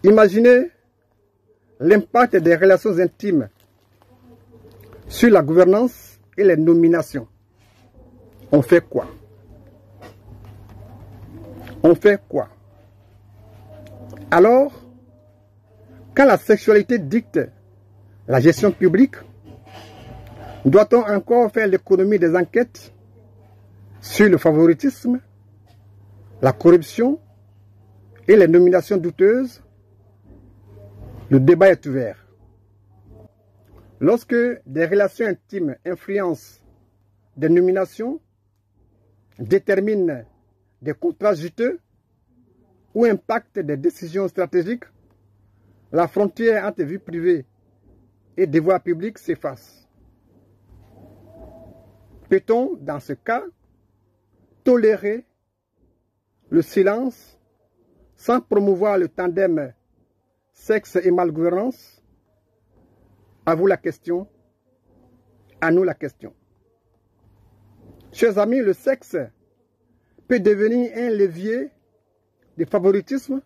Imaginez l'impact des relations intimes sur la gouvernance et les nominations. On fait quoi? On fait quoi? Alors, quand la sexualité dicte la gestion publique, doit-on encore faire l'économie des enquêtes sur le favoritisme, la corruption et les nominations douteuses? Le débat est ouvert. Lorsque des relations intimes influencent des nominations, déterminent des contrats juteux ou impactent des décisions stratégiques, la frontière entre vie privée et devoir public s'efface. Peut-on, dans ce cas, tolérer le silence sans promouvoir le tandem sexe et malgouvernance? À vous la question, à nous la question. Chers amis, le sexe peut devenir un levier de favoritisme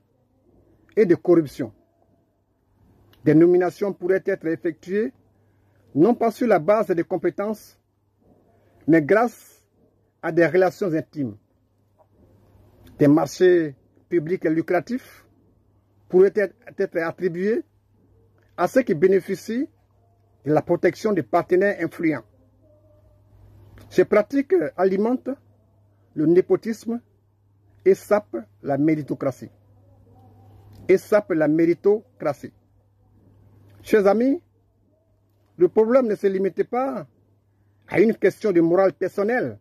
et de corruption. Des nominations pourraient être effectuées non pas sur la base des compétences, mais grâce à des relations intimes. Des marchés publics et lucratifs pourraient être attribués à ceux qui bénéficient de la protection des partenaires influents. Ces pratiques alimentent le népotisme et sapent la méritocratie. Chers amis, le problème ne se limite pas à une question de morale personnelle.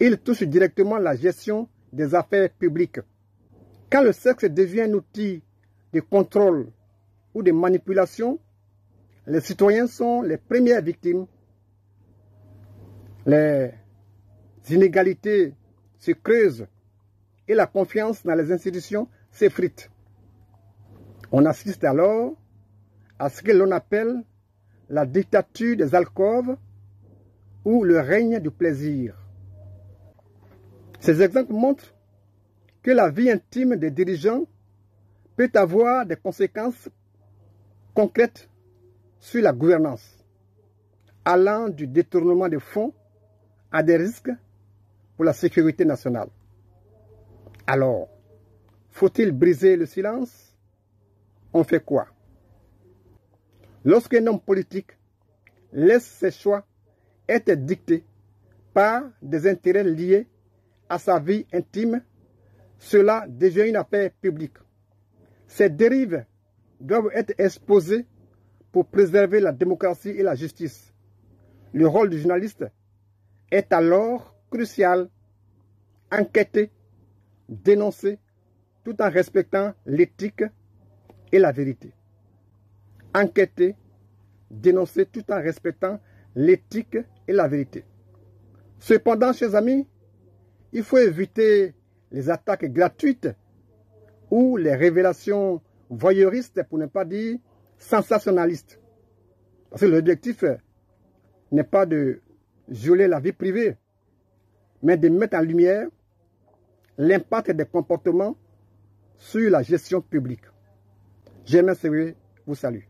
Il touche directement la gestion des affaires publiques. Quand le sexe devient un outil de contrôle ou de manipulation, les citoyens sont les premières victimes. Les inégalités se creusent et la confiance dans les institutions s'effrite. On assiste alors à ce que l'on appelle la dictature des alcôves ou le règne du plaisir. Ces exemples montrent que la vie intime des dirigeants peut avoir des conséquences concrètes sur la gouvernance, allant du détournement de fonds à des risques pour la sécurité nationale. Alors, faut-il briser le silence? On fait quoi? Lorsqu'un homme politique laisse ses choix être dictés par des intérêts liés à sa vie intime, cela devient une affaire publique. Ces dérives doivent être exposées pour préserver la démocratie et la justice. Le rôle du journaliste est alors crucial. Enquêter, dénoncer, tout en respectant l'éthique et la vérité. Enquêter, dénoncer, tout en respectant l'éthique et la vérité. Cependant, chers amis, il faut éviter les attaques gratuites ou les révélations voyeuristes, pour ne pas dire sensationnalistes. Parce que l'objectif n'est pas de violer la vie privée, mais de mettre en lumière l'impact des comportements sur la gestion publique. Germain Serrurier vous salue.